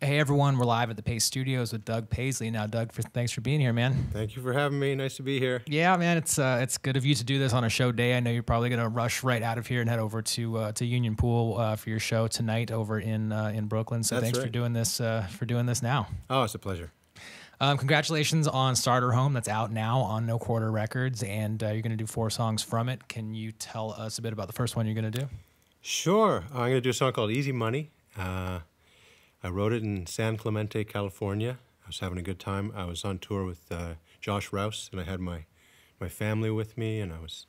Hey everyone, we're live at the Paste Studios with Doug Paisley. Now, Doug, thanks for being here, man. Thank you for having me. Nice to be here. Yeah, man, it's good of you to do this on a show day. I know you're probably gonna rush right out of here and head over to Union Pool for your show tonight over in Brooklyn. So thanks for doing this now. Oh, it's a pleasure. Congratulations on Starter Home. That's out now on No Quarter Records, and you're gonna do 4 songs from it. Can you tell us a bit about the first one you're gonna do? Sure. I'm gonna do a song called "Easy Money." I wrote it in San Clemente, California. I was having a good time. I was on tour with Josh Rouse, and I had my family with me, and I was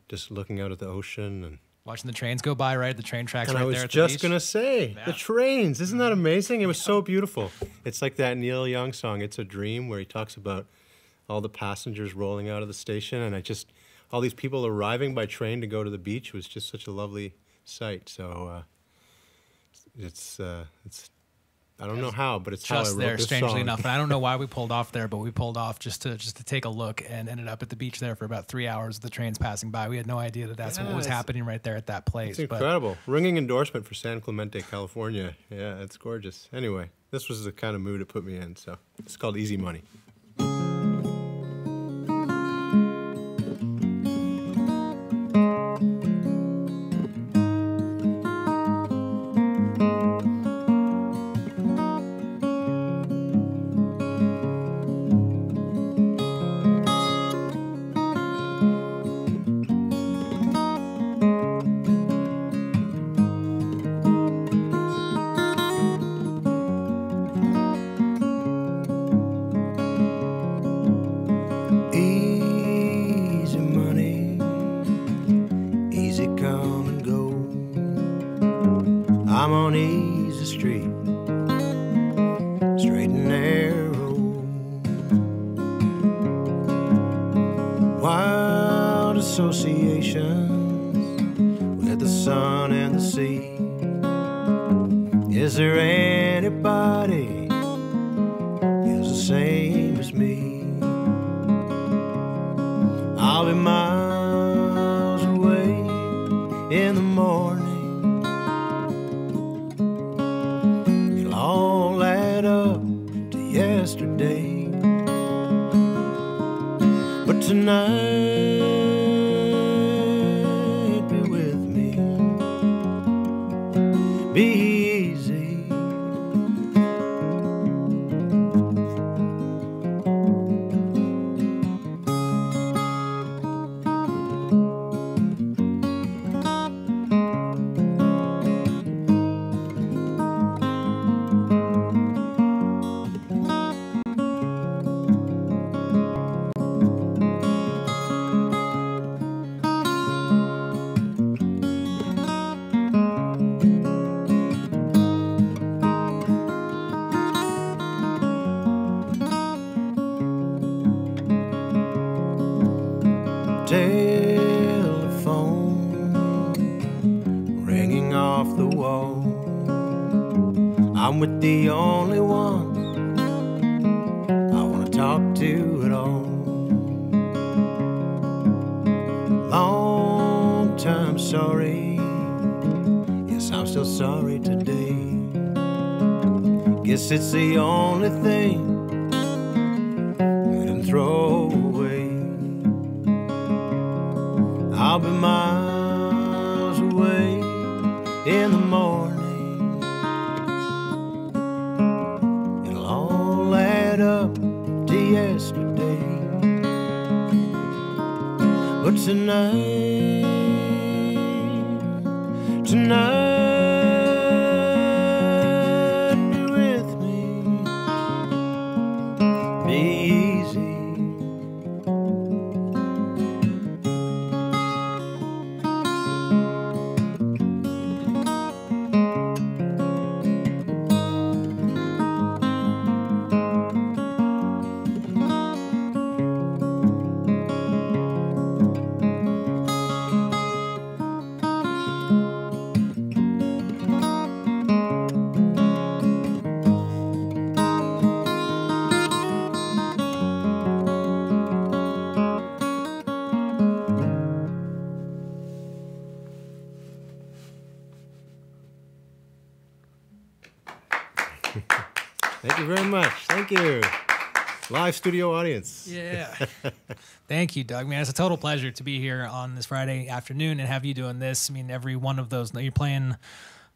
just looking out at the ocean and watching the trains go by, right? The train tracks right there at the beach. And I was just gonna say, the trains. Isn't that amazing? It was so beautiful. It's like that Neil Young song, "It's a Dream," where he talks about all the passengers rolling out of the station, and all these people arriving by train to go to the beach was just such a lovely sight. So it's I don't know how, but it's just how I wrote this strangely song. enough. And I don't know why we pulled off there, but we pulled off just to take a look and ended up at the beach there for about 3 hours. The trains passing by. We had no idea that's what was happening right there at that place. It's incredible. Ringing endorsement for San Clemente, California. Yeah, it's gorgeous. Anyway, this was the kind of mood it put me in. So it's called "Easy Money." I'm on easy street, straight and narrow. Wild associations with the sun and the sea. Is there anybody who's the same as me? I'll be miles away in the morning. All add up to yesterday, but tonight be with me. Be easy. Telephone ringing off the wall. I'm with the only ones I want to talk to at all. Long time sorry, yes, I'm still sorry today. Guess it's the only thing I can throw away. I'll be miles away in the morning. It'll all add up to yesterday. But tonight be with me. Be easy. Thank you very much. Thank you. Live studio audience. Yeah. Thank you, Doug. Man, it's a total pleasure to be here on this Friday afternoon and have you doing this. I mean, every one of those, you're playing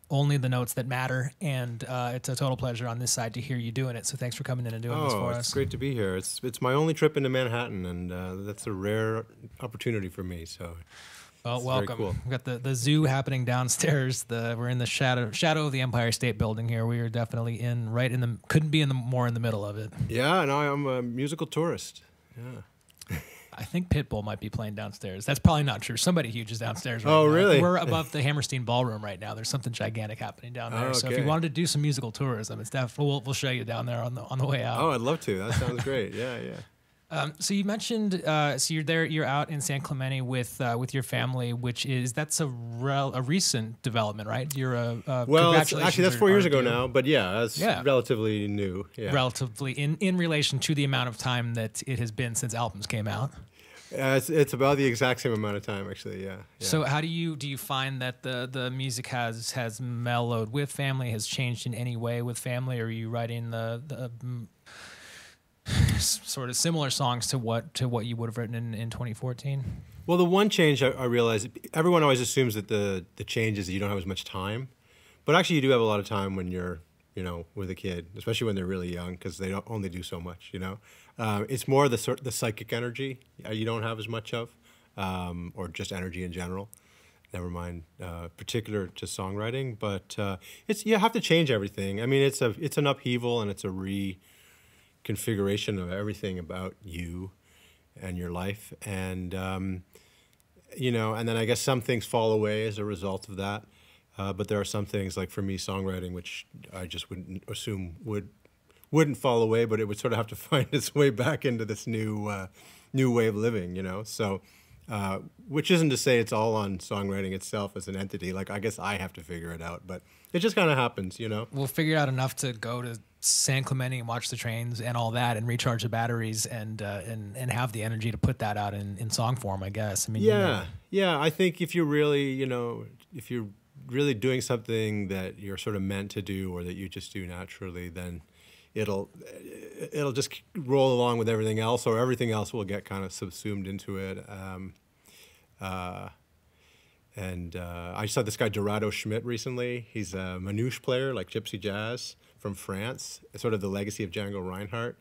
only the notes that matter, and it's a total pleasure on this side to hear you doing it. So thanks for coming in and doing this for us. It's great to be here. It's my only trip into Manhattan, and that's a rare opportunity for me. So, well, welcome. Cool. We've got the zoo happening downstairs. We're in the shadow of the Empire State Building here. We are definitely couldn't be more in the middle of it. Yeah, and I'm a musical tourist. Yeah. I think Pitbull might be playing downstairs. That's probably not true. Somebody huge is downstairs right now. Oh, really? We're above the Hammerstein Ballroom right now. There's something gigantic happening down there. So if you wanted to do some musical tourism, it's definitely we'll show you down there on the way out. Oh, I'd love to. That sounds great. Yeah. So you mentioned, so you're out in San Clemente with your family, that's a recent development, right? Actually that's 4 years ago now, but it's relatively new. Yeah. Relatively in relation to the amount of time that it has been since albums came out. It's about the exact same amount of time, actually. Yeah. So how do you find that the music has mellowed with family, has changed in any way with family? Or are you writing the sort of similar songs to what you would have written in 2014? Well, the one change I realized, everyone always assumes that the change is that you don't have as much time, but actually you do have a lot of time when you're with a kid, especially when they're really young, because they don't only do so much. It's more the psychic energy you don't have as much of, or just energy in general. Never mind particular to songwriting, but you have to change everything. I mean, it's an upheaval and it's a reconfiguration of everything about you and your life, and and then I guess some things fall away as a result of that. But there are some things, like for me, songwriting, which I just wouldn't assume wouldn't fall away, but it would sort of have to find its way back into this new way of living, So, which isn't to say it's all on songwriting itself as an entity. Like, I guess I have to figure it out, but it just kind of happens, We'll figure out enough to go to San Clemente and watch the trains and all that, and recharge the batteries and have the energy to put that out in song form, I guess. I mean, yeah. I think if you're really, if you're really doing something that you're sort of meant to do or that you just do naturally, then it'll just roll along with everything else, or everything else will get kind of subsumed into it. I saw this guy Dorado Schmidt recently. He's a manouche player, like gypsy jazz from France, sort of the legacy of Django Reinhardt.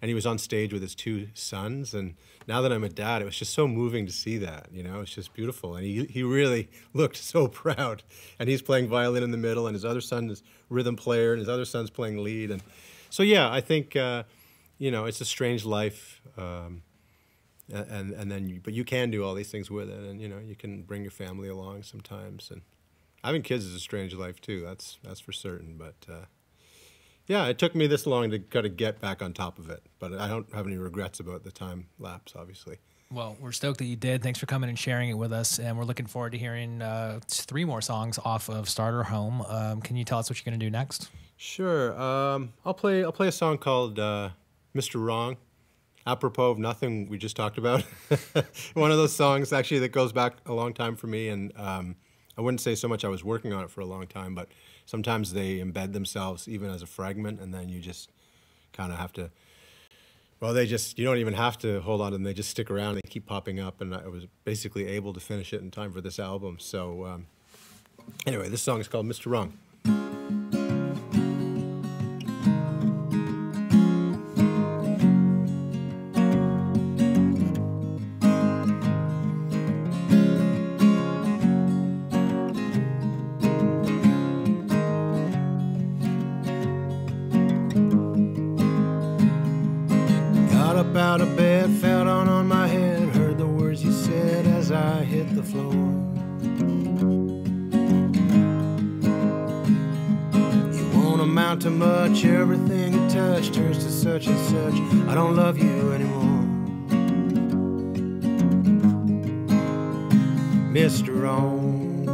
And he was on stage with his two sons. And now that I'm a dad, it was just so moving to see that, It's just beautiful. And he really looked so proud. And he's playing violin in the middle, and his other son is rhythm player, and his other son's playing lead. And so, I think, it's a strange life. But you can do all these things with it. And, you can bring your family along sometimes. And having kids is a strange life, too. That's for certain. But... it took me this long to kind of get back on top of it, but I don't have any regrets about the time lapse, obviously. Well, we're stoked that you did. Thanks for coming and sharing it with us, and we're looking forward to hearing 3 more songs off of Starter Home. Can you tell us what you're going to do next? Sure. I'll play a song called Mr. Wrong, apropos of nothing we just talked about. One of those songs, actually, that goes back a long time for me, and I wouldn't say so much I was working on it for a long time, but sometimes they embed themselves even as a fragment, and then you just kind of have to, you don't even have to hold on to them. They just stick around. They keep popping up, and I was basically able to finish it in time for this album. So anyway, this song is called Mr. Wrong. Out of bed, fell down on my head, heard the words you said as I hit the floor. You won't amount to much, everything you touch turns to such and such. I don't love you anymore. Mr. Wrong,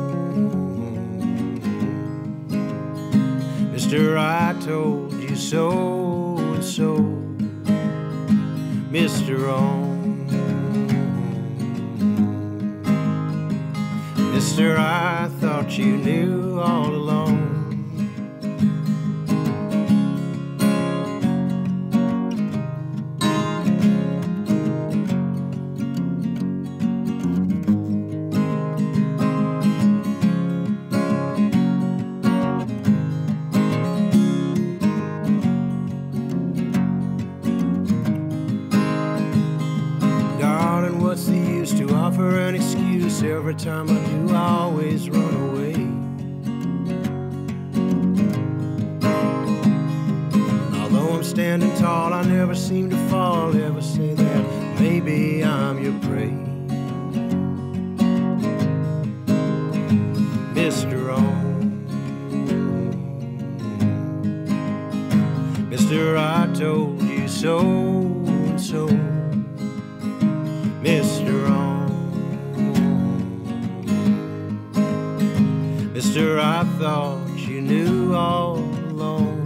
Mr. I told you so and so. Mr. Wrong, Mr. I thought you knew all along. offer an excuse. Every time I do, I always run away. Although I'm standing tall, I never seem to fall. Ever say that maybe I'm your prey. Mr. Wrong, Mr. I told you so and so. Mr. Wrong, Mr. I thought you knew all along.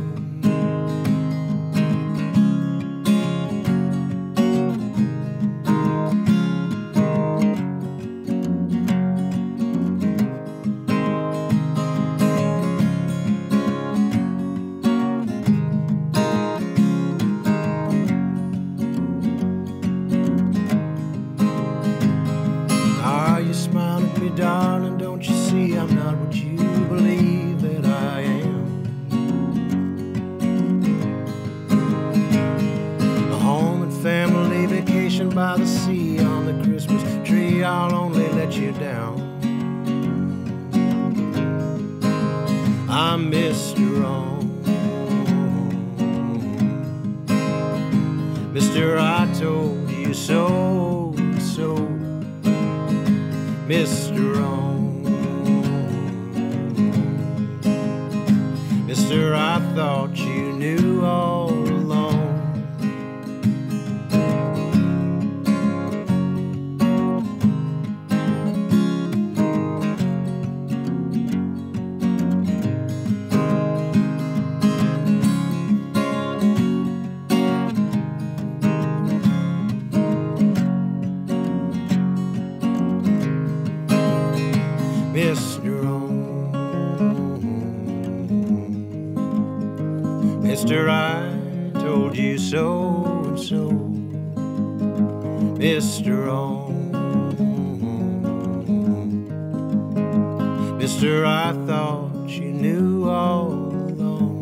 Darling, don't you see I'm not what you believe that I am? A home and family vacation by the sea. On the Christmas tree I'll only let you down. I'm Mr. Wrong, Mr. I told you so, so. Mr. Wrong, Mr. I thought you knew all along. Mr. Wrong, Mr. I told you so and so. Mr. Wrong, Mr. I thought you knew all along.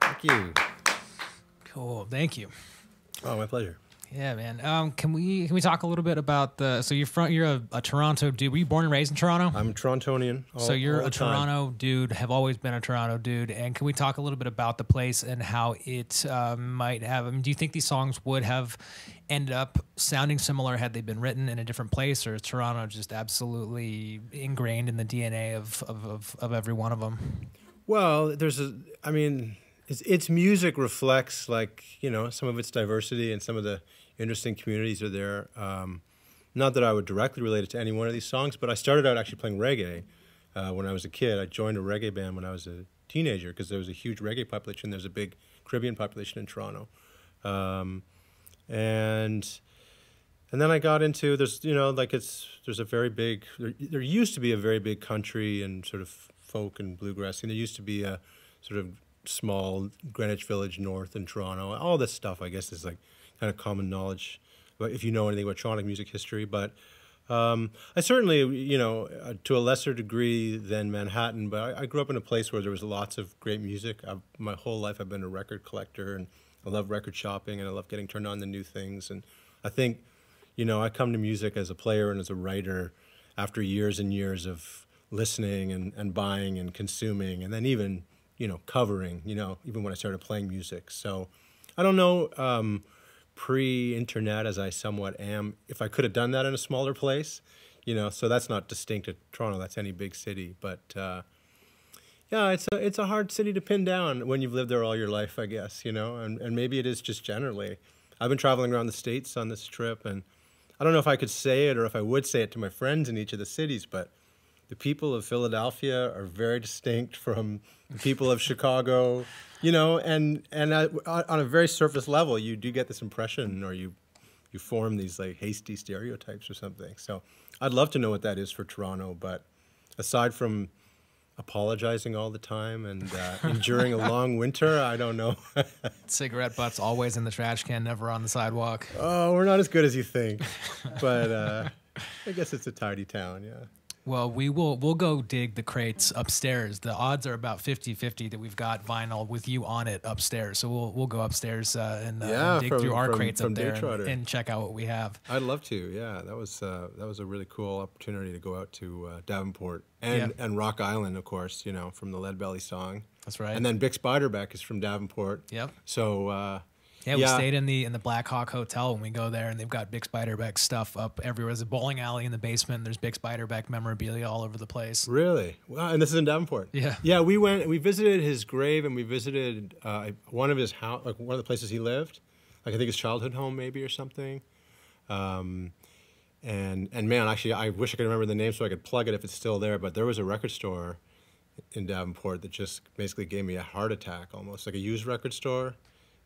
Thank you. Cool, thank you. Oh, my pleasure. Yeah, man. Can we talk a little bit about the? So you're a Toronto dude. Were you born and raised in Toronto? I'm Torontonian. So you're a Toronto dude. Have always been a Toronto dude. And can we talk a little bit about the place and how it might have? I mean, do you think these songs would have ended up sounding similar had they been written in a different place, or is Toronto just absolutely ingrained in the DNA of every one of them? Well, I mean, its music reflects, like, you know, some of its diversity, and some of the interesting communities are there. Not that I would directly relate it to any one of these songs, but I started out actually playing reggae when I was a kid. I joined a reggae band when I was a teenager because there was a huge reggae population. There's a big Caribbean population in Toronto. And then I got into, there's a very big, there used to be a very big country and sort of folk and bluegrass scene. There used to be a sort of small Greenwich Village north in Toronto. All this stuff, I guess, is like kind of common knowledge if you know anything about Toronto music history. But I certainly, you know, to a lesser degree than Manhattan, but I grew up in a place where there was lots of great music. My whole life I've been a record collector, and I love record shopping, and I love getting turned on to new things. And I think, you know, I come to music as a player and as a writer after years and years of listening and buying and consuming, and then even, you know, covering, you know, even when I started playing music. So I don't know, pre-internet as I somewhat am, if I could have done that in a smaller place, you know, so that's not distinct to Toronto, that's any big city. But yeah, it's a hard city to pin down when you've lived there all your life, I guess, you know, and maybe it is just generally. I've been traveling around the States on this trip, and I don't know if I could say it or if I would say it to my friends in each of the cities, but the people of Philadelphia are very distinct from the people of Chicago, you know, and on a very surface level, you do get this impression, or you form these like hasty stereotypes or something. So I'd love to know what that is for Toronto, but aside from apologizing all the time and enduring a long winter, I don't know. Cigarette butts always in the trash can, never on the sidewalk. Oh, we're not as good as you think, but I guess it's a tidy town, yeah. Well, we'll go dig the crates upstairs. The odds are about 50-50 that we've got vinyl with you on it upstairs. So we'll go upstairs and dig through our crates up there and check out what we have. I'd love to. Yeah, that was a really cool opportunity to go out to Davenport and Rock Island, of course. You know, from the Lead Belly song. That's right. And then Bix Beiderbecke is from Davenport. Yep. So. We stayed in the Black Hawk Hotel when we go there, and they've got Bix Beiderbecke stuff up everywhere. There's a bowling alley in the basement. There's Bix Beiderbecke memorabilia all over the place. Really? Wow, and this is in Davenport. Yeah. Yeah, we visited his grave, and we visited one of his house, like one of the places he lived, like I think his childhood home maybe or something. And man, actually, I wish I could remember the name so I could plug it if it's still there. But there was a record store in Davenport that just basically gave me a heart attack, almost like a used record store.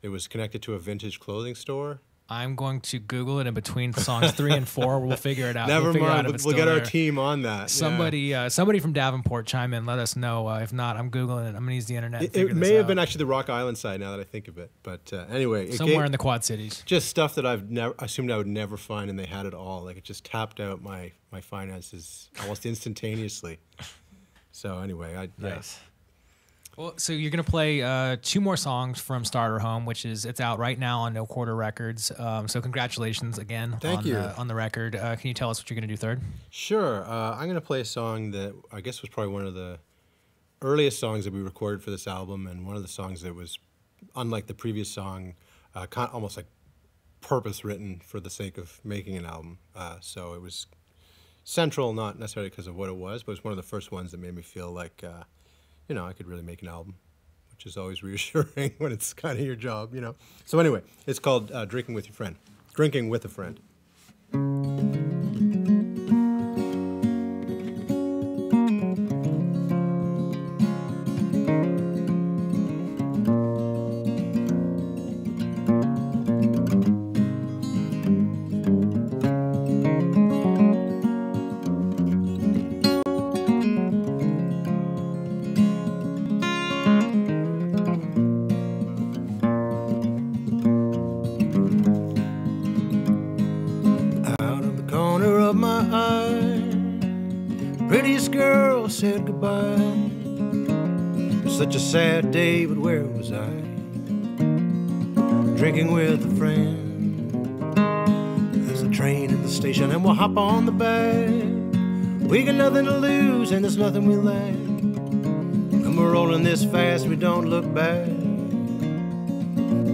It was connected to a vintage clothing store. I'm going to Google it in between songs 3 and 4. We'll figure it out. Never mind. We'll get our team on that. Somebody from Davenport chime in. Let us know. If not, I'm Googling it. I'm going to use the internet. It may have been actually the Rock Island side now that I think of it. But anyway. Somewhere in the Quad Cities. Just stuff that I've never assumed I would never find, and they had it all. Like it just tapped out my finances almost instantaneously. So anyway, nice. Well, so you're going to play 2 more songs from Starter Home, it's out right now on No Quarter Records. So congratulations again on the record. Can you tell us what you're going to do third? Sure. I'm going to play a song that I guess was probably one of the earliest songs that we recorded for this album, and one of the songs that was, unlike the previous song, almost like purpose written for the sake of making an album. So it was central, not necessarily because of what it was, but it was one of the first ones that made me feel like... I could really make an album, which is always reassuring when it's kind of your job, So anyway, it's called Drinking with Your Friend. Drinking with a Friend. Said goodbye. Such a sad day, but where was I? Drinking with a friend. There's a train at the station and we'll hop on the back. We got nothing to lose and there's nothing we lack. And we're rolling this fast, we don't look back.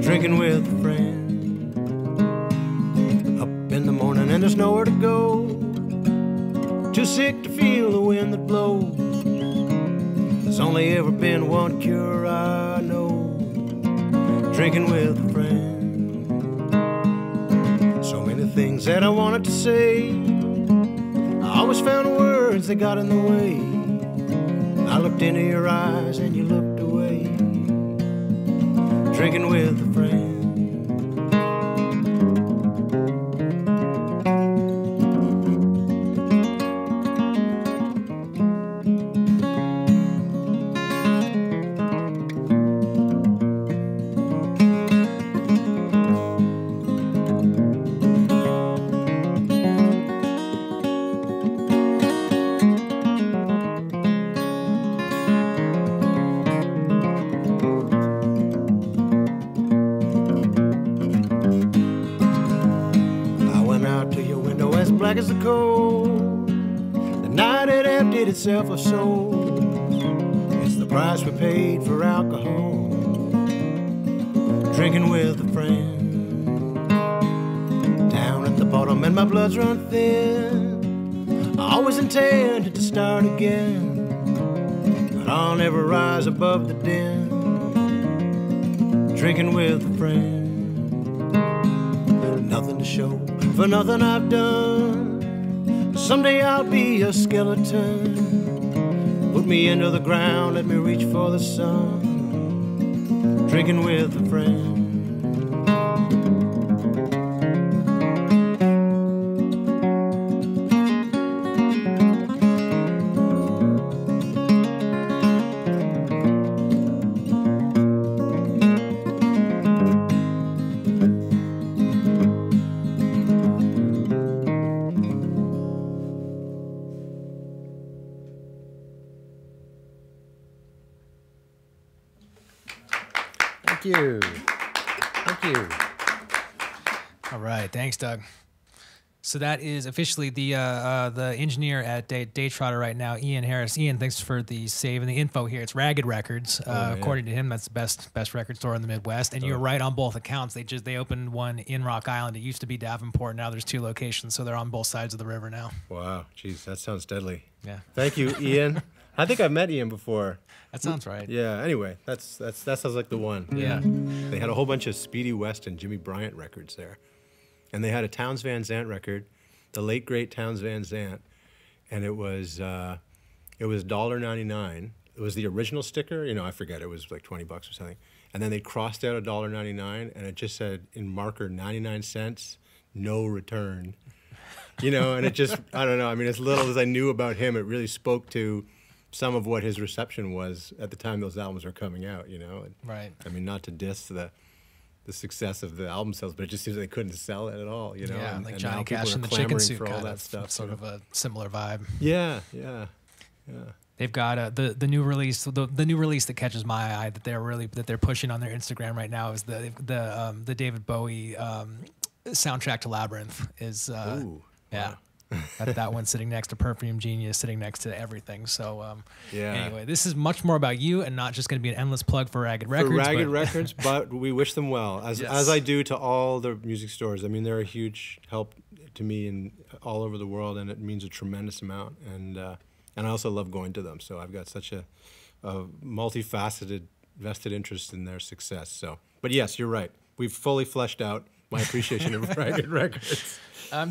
Drinking with a friend. Up in the morning and there's nowhere to go. Too sick to feel the wind that blows. There's only ever been one cure I know. Drinking with a friend. So many things that I wanted to say. I always found words that got in the way. I looked into your eyes and you looked away. Drinking with a friend. Black as the coal, the night it emptied itself of souls. It's the price we paid for alcohol. Drinking with a friend. Down at the bottom and my blood's run thin. I always intended to start again, but I'll never rise above the din. Drinking with a friend. Nothing to show for nothing I've done. Someday I'll be a skeleton. Put me into the ground, let me reach for the sun. Drinking with a friend. you. Thank you. All right, thanks, Doug. So that is officially the engineer at Daytrotter right now, Ian Harris. Ian, thanks for the save and the info here. It's Ragged Records. According to him, that's the best record store in the Midwest. And you're right on both accounts. They opened one in Rock Island. It used to be Davenport. Now there's 2 locations, so they're on both sides of the river now. Wow, jeez, that sounds deadly. Yeah. Thank you, Ian. I think I've met Ian before. That sounds right. Yeah. Anyway, that sounds like the one. Yeah. They had a whole bunch of Speedy West and Jimmy Bryant records there, and they had a Townes Van Zandt record, the late great Townes Van Zandt, and it was $1.99. It was the original sticker. I forget. It was like $20 or something. And then they crossed out $1.99, and it just said in marker 99 cents, no return. And it just, I don't know. I mean, as little as I knew about him, it really spoke to some of what his reception was at the time those albums were coming out, And, Right. I mean, not to diss the success of the album sales, but it just seems like they couldn't sell it at all, Yeah, like and Johnny now people Cash are and the Chicken clamoring Soup for all kind that of stuff. sort of a similar vibe. Yeah. They've got the new release. The new release that catches my eye that they're pushing on their Instagram right now is the David Bowie soundtrack to Labyrinth. Is Ooh, yeah. wow. that one sitting next to Perfume Genius, sitting next to everything. So Yeah. Anyway, this is much more about you and not just going to be an endless plug for Ragged Records. Records, but we wish them well, as I do to all the music stores. I mean, they're a huge help to me and all over the world, and it means a tremendous amount. And I also love going to them. So I've got such a multifaceted, vested interest in their success. So, but yes, you're right. We've fully fleshed out my appreciation of Ragged Records.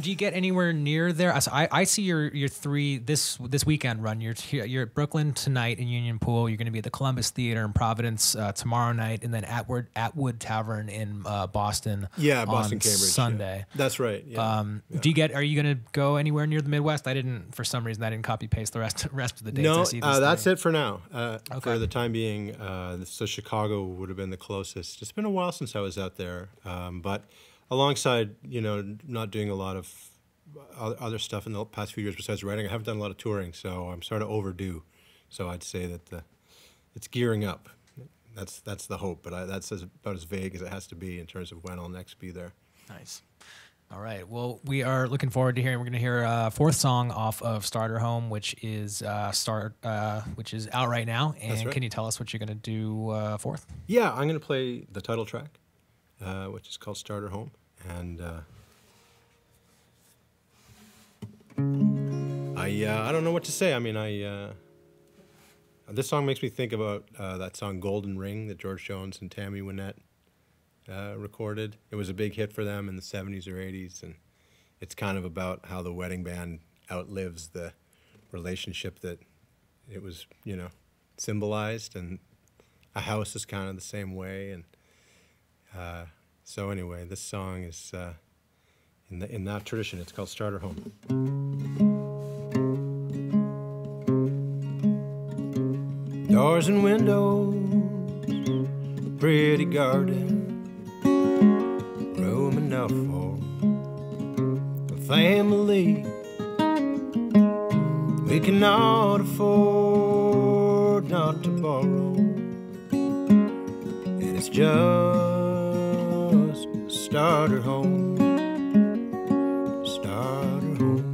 Do you get anywhere near there? So I see your 3 this weekend run. You're at Brooklyn tonight in Union Pool. You're going to be at the Columbus Theater in Providence tomorrow night, and then Atwood Tavern in Boston. Yeah, Boston, on Cambridge, Sunday. Yeah. That's right. Yeah. Are you going to go anywhere near the Midwest? For some reason I didn't copy paste the rest of the dates. No, I see that's it for now. Okay. For the time being, so Chicago would have been the closest. It's been a while since I was out there, but alongside, not doing a lot of other stuff in the past few years besides writing, I haven't done a lot of touring, so I'm sort of overdue. So I'd say that it's gearing up. That's the hope, but that's about as vague as it has to be in terms of when I'll next be there. Nice. All right. Well, we are looking forward to hearing. We're going to hear a 4th song off of Starter Home, which is which is out right now. And right. Can you tell us what you're going to do 4th? Yeah, I'm going to play the title track, which is called Starter Home, and I don't know what to say. I mean, this song makes me think about that song Golden Ring that George Jones and Tammy Wynette recorded. It was a big hit for them in the 70s or 80s, and it's kind of about how the wedding band outlives the relationship that it was, symbolized, and a house is kind of the same way. And so anyway, this song is in that tradition. It's called Starter Home. Doors and windows, pretty garden, room enough for a family. We cannot afford not to borrow, and it's just a starter home. Starter home.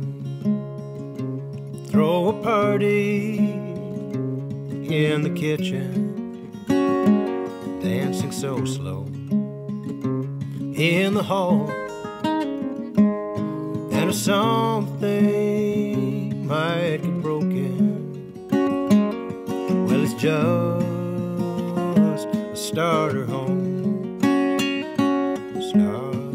Throw a party in the kitchen, dancing so slow in the hall, and if something might get broken, well, it's just a starter home. Starter home.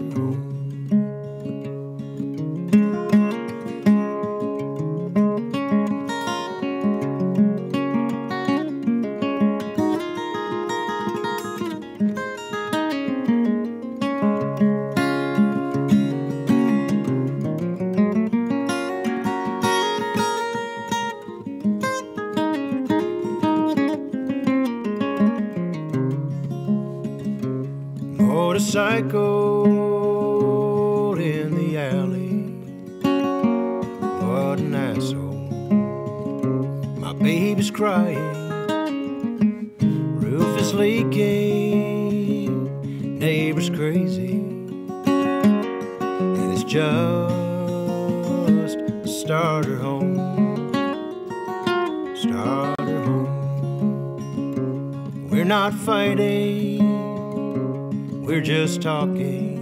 Motorcycle in the alley, what an asshole. My baby's crying, roof is leaking, just a starter home. Starter home. We're not fighting, we're just talking.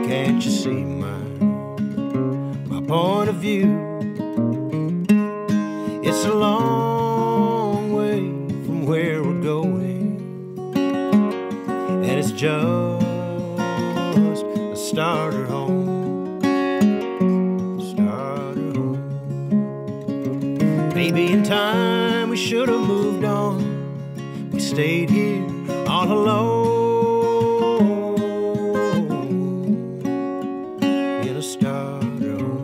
Can't you see my point of view? It's a long way from where we're going, and it's just a starter home. Starter home. Maybe in time we should have moved on. We stayed here all alone in a starter home.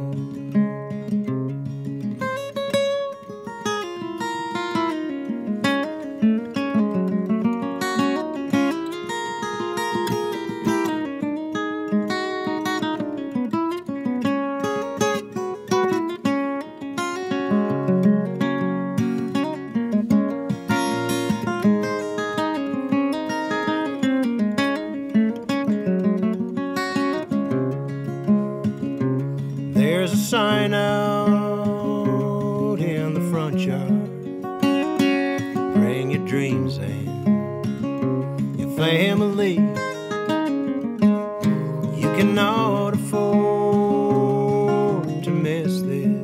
There's a sign out in the front yard. Bring your dreams and your family. You cannot afford to miss this.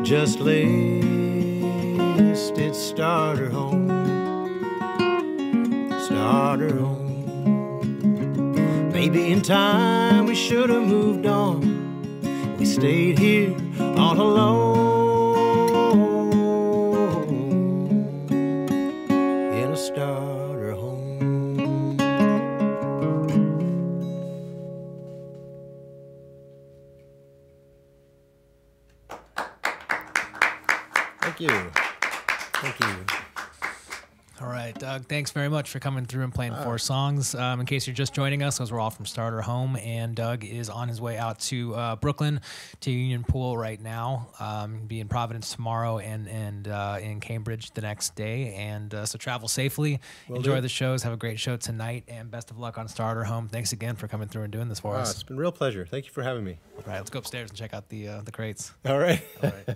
Just list its starter home. Starter home. Maybe in time we should have moved on. We stayed here all alone in a starter home. Thank you. Thank you. All right, Doug, thanks very much for coming through and playing 4 songs. In case you're just joining us, because we're all from Starter Home, and Doug is on his way out to Brooklyn, to Union Pool right now. Be in Providence tomorrow and in Cambridge the next day. And so travel safely, enjoy the shows, have a great show tonight, and best of luck on Starter Home. Thanks again for coming through and doing this for us. It's been a real pleasure. Thank you for having me. All right, let's go upstairs and check out the crates. All right. All right.